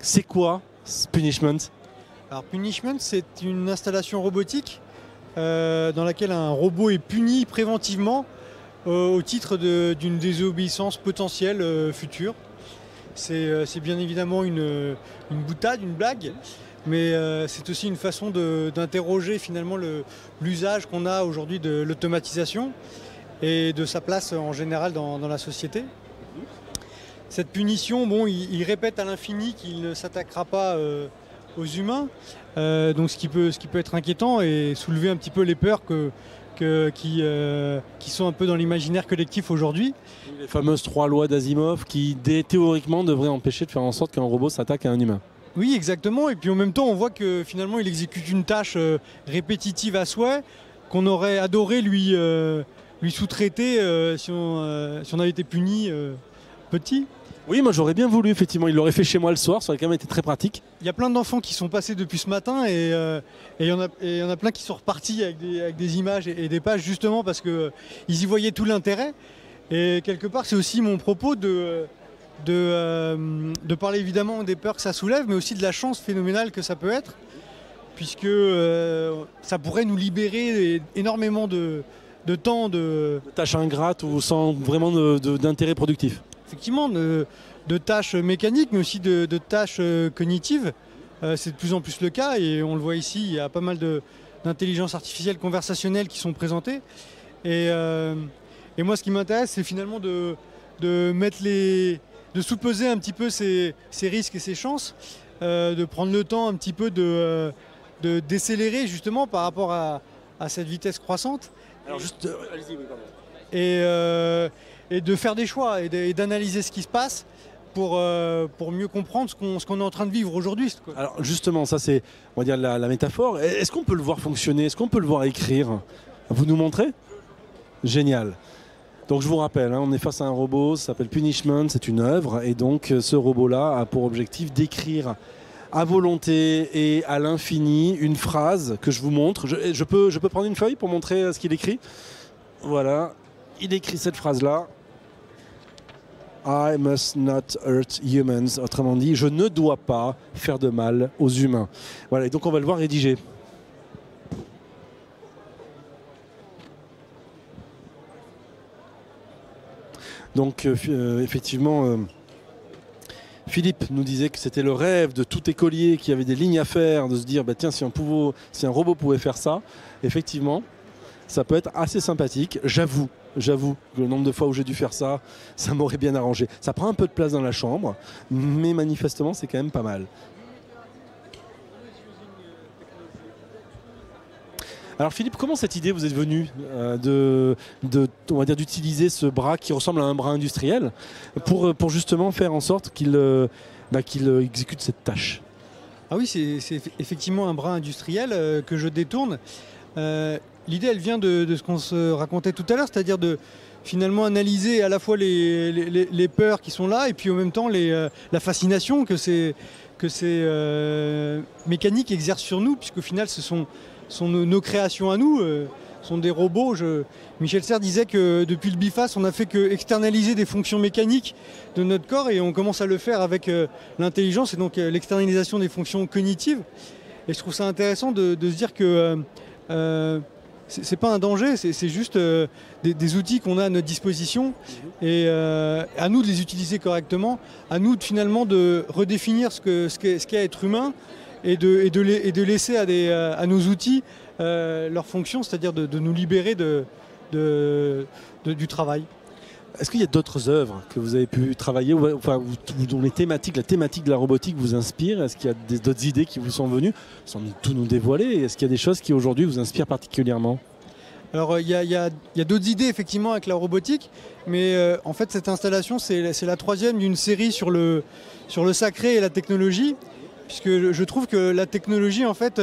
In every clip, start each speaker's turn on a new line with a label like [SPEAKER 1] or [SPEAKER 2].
[SPEAKER 1] C'est quoi Punishment?
[SPEAKER 2] Alors Punishment, c'est une installation robotique dans laquelle un robot est puni préventivement au titre d'une désobéissance potentielle future. C'est bien évidemment une boutade, une blague, mais c'est aussi une façon d'interroger finalement l'usage qu'on a aujourd'hui de l'automatisation et de sa place en général dans la société. Cette punition, bon, il répète à l'infini qu'il ne s'attaquera pas aux humains, donc ce qui peut être inquiétant et soulever un petit peu les peurs qui sont un peu dans l'imaginaire collectif aujourd'hui.
[SPEAKER 1] Les fameuses 3 lois d'Asimov qui théoriquement devraient empêcher de faire en sorte qu'un robot s'attaque à un humain.
[SPEAKER 2] Oui, exactement, et puis en même temps on voit que finalement il exécute une tâche répétitive à souhait qu'on aurait adoré lui sous-traiter si on avait été puni petit.
[SPEAKER 1] Oui, moi j'aurais bien voulu, effectivement. Il l'aurait fait chez moi le soir, ça aurait quand même été très pratique.
[SPEAKER 2] Il y a plein d'enfants qui sont passés depuis ce matin et il y en a plein qui sont repartis avec des images et des pages justement parce qu'ils y voyaient tout l'intérêt. Et quelque part, c'est aussi mon propos de parler évidemment des peurs que ça soulève, mais aussi de la chance phénoménale que ça peut être, puisque ça pourrait nous libérer énormément de temps, de
[SPEAKER 1] tâches ingrates ou sans vraiment d'intérêt productif.
[SPEAKER 2] Effectivement, de tâches mécaniques, mais aussi de tâches cognitives. C'est de plus en plus le cas et on le voit ici, il y a pas mal d'intelligence artificielle conversationnelle qui sont présentées. Et moi, ce qui m'intéresse, c'est finalement de sous-peser un petit peu ces risques et ces chances, de prendre le temps un petit peu de décélérer justement par rapport à cette vitesse croissante.
[SPEAKER 1] Alors juste, allez-y, oui, pardon.
[SPEAKER 2] Et de faire des choix et d'analyser ce qui se passe pour mieux comprendre ce qu'on est en train de vivre aujourd'hui.
[SPEAKER 1] Alors justement, ça c'est, on va dire, la métaphore. Est-ce qu'on peut le voir fonctionner? Est-ce qu'on peut le voir écrire? Vous nous montrez? Génial. Donc je vous rappelle, on est face à un robot, ça s'appelle Punishment, c'est une œuvre, et donc ce robot-là a pour objectif d'écrire à volonté et à l'infini une phrase que je vous montre. Je peux prendre une feuille pour montrer ce qu'il écrit? Voilà, il écrit cette phrase-là. I must not hurt humans. Autrement dit, je ne dois pas faire de mal aux humains. Voilà, et donc on va le voir rédiger. Donc effectivement, Philippe nous disait que c'était le rêve de tout écolier qui avait des lignes à faire, de se dire bah, tiens, si un robot pouvait faire ça, effectivement, ça peut être assez sympathique. J'avoue que le nombre de fois où j'ai dû faire ça, ça m'aurait bien arrangé. Ça prend un peu de place dans la chambre, mais manifestement, c'est quand même pas mal. Alors Philippe, comment cette idée vous est venue on va dire, d'utiliser ce bras qui ressemble à un bras industriel pour justement faire en sorte qu'il exécute cette tâche?
[SPEAKER 2] Ah oui, c'est effectivement un bras industriel que je détourne. L'idée, elle vient de ce qu'on se racontait tout à l'heure, c'est-à-dire de finalement analyser à la fois les peurs qui sont là et puis en même temps la fascination que ces mécaniques exercent sur nous, puisqu'au final, ce sont nos créations à nous, sont des robots. Michel Serres disait que depuis le BIFAS, on n'a fait que externaliser des fonctions mécaniques de notre corps et on commence à le faire avec l'intelligence et donc l'externalisation des fonctions cognitives. Et je trouve ça intéressant de se dire que c'est pas un danger, c'est juste des outils qu'on a à notre disposition et à nous de les utiliser correctement, à nous finalement de redéfinir ce qu'est être humain et de laisser à nos outils leur fonction, c'est-à-dire de nous libérer du travail.
[SPEAKER 1] Est-ce qu'il y a d'autres œuvres que vous avez pu travailler, enfin, dont la thématique de la robotique vous inspire? Est-ce qu'il y a d'autres idées qui vous sont venues sans tout nous dévoiler? Est-ce qu'il y a des choses qui aujourd'hui vous inspirent particulièrement?
[SPEAKER 2] Alors il y a d'autres idées effectivement avec la robotique, mais en fait cette installation c'est la troisième d'une série sur le sacré et la technologie, puisque je trouve que la technologie en fait,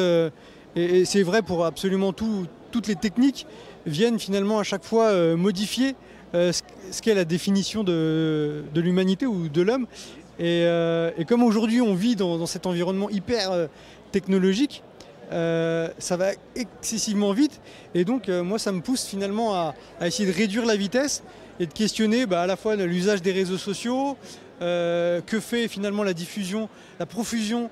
[SPEAKER 2] et c'est vrai pour absolument toutes les techniques, viennent finalement à chaque fois modifier ce qu'est la définition de l'humanité ou de l'homme. Et comme aujourd'hui on vit dans cet environnement hyper technologique, ça va excessivement vite. Et donc moi ça me pousse finalement à essayer de réduire la vitesse et de questionner à la fois l'usage des réseaux sociaux, que fait finalement la diffusion, la profusion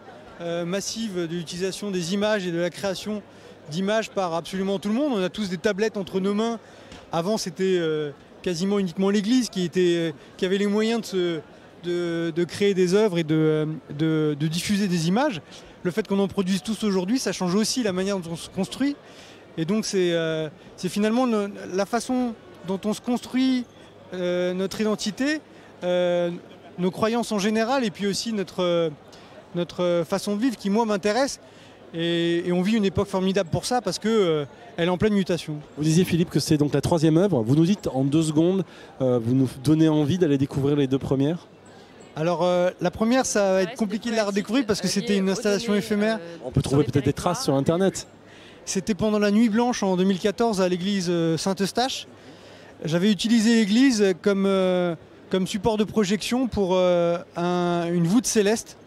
[SPEAKER 2] massive de l'utilisation des images et de la création d'images par absolument tout le monde. On a tous des tablettes entre nos mains. Avant, c'était quasiment uniquement l'Église qui avait les moyens de créer des œuvres et de diffuser des images. Le fait qu'on en produise tous aujourd'hui, ça change aussi la manière dont on se construit. Et donc c'est finalement la façon dont on se construit notre identité, nos croyances en général, et puis aussi notre façon de vivre qui, moi, m'intéresse. Et on vit une époque formidable pour ça parce qu'elle est en pleine mutation.
[SPEAKER 1] Vous disiez, Philippe, que c'est donc la 3e œuvre. Vous nous dites en 2 secondes, vous nous donnez envie d'aller découvrir les 2 premières.
[SPEAKER 2] Alors la première, ça va être compliqué de la redécouvrir parce que c'était une installation éphémère.
[SPEAKER 1] On peut trouver peut-être des traces sur Internet.
[SPEAKER 2] C'était pendant la Nuit Blanche en 2014 à l'église Saint-Eustache. J'avais utilisé l'église comme support de projection pour une voûte céleste.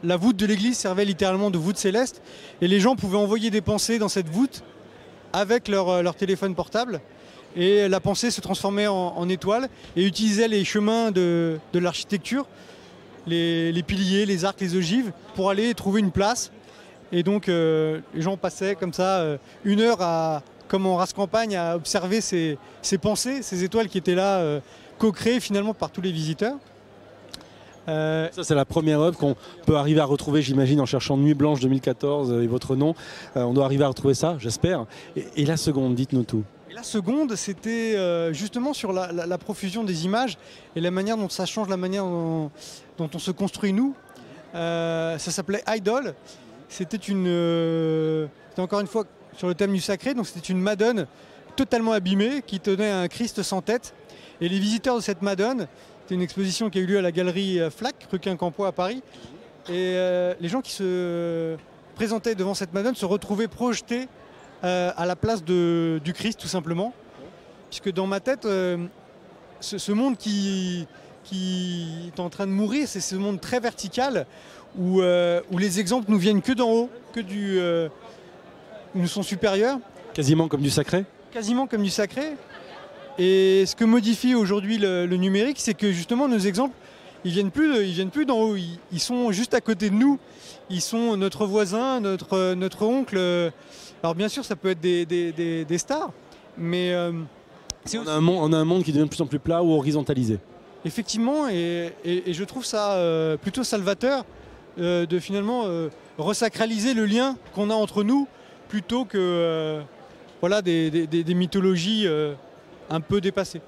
[SPEAKER 2] La voûte de l'église servait littéralement de voûte céleste et les gens pouvaient envoyer des pensées dans cette voûte avec leur téléphone portable. Et la pensée se transformait en étoile et utilisait les chemins de l'architecture, les piliers, les arcs, les ogives, pour aller trouver une place. Et donc les gens passaient comme ça 1 heure comme en race campagne à observer ces pensées, ces étoiles qui étaient là, co-créées finalement par tous les visiteurs.
[SPEAKER 1] Ça, c'est la première œuvre qu'on peut arriver à retrouver, j'imagine, en cherchant Nuit Blanche 2014 et votre nom. On doit arriver à retrouver ça, j'espère. Et la seconde, dites-nous tout.
[SPEAKER 2] Et la seconde, c'était justement sur la profusion des images et la manière dont ça change la manière dont on se construit nous. Ça s'appelait Idol. C'était encore une fois sur le thème du sacré, donc c'était une Madone totalement abîmée qui tenait un Christ sans tête. Et les visiteurs de cette Madone, c'était une exposition qui a eu lieu à la galerie Flac, rue Quincampoix à Paris. Et les gens qui se présentaient devant cette Madone se retrouvaient projetés à la place du Christ, tout simplement. Puisque dans ma tête, ce monde qui est en train de mourir, c'est ce monde très vertical où les exemples nous viennent que d'en haut, où nous sont supérieurs.
[SPEAKER 1] Quasiment comme du sacré ?
[SPEAKER 2] Quasiment comme du sacré. Et ce que modifie aujourd'hui le numérique, c'est que justement nos exemples, ils viennent plus d'en haut, ils sont juste à côté de nous. Ils sont notre voisin, notre oncle. Alors bien sûr, ça peut être des stars, mais
[SPEAKER 1] on a un monde qui devient de plus en plus plat ou horizontalisé.
[SPEAKER 2] Effectivement, et je trouve ça plutôt salvateur de finalement resacraliser le lien qu'on a entre nous plutôt que des mythologies un peu dépassées.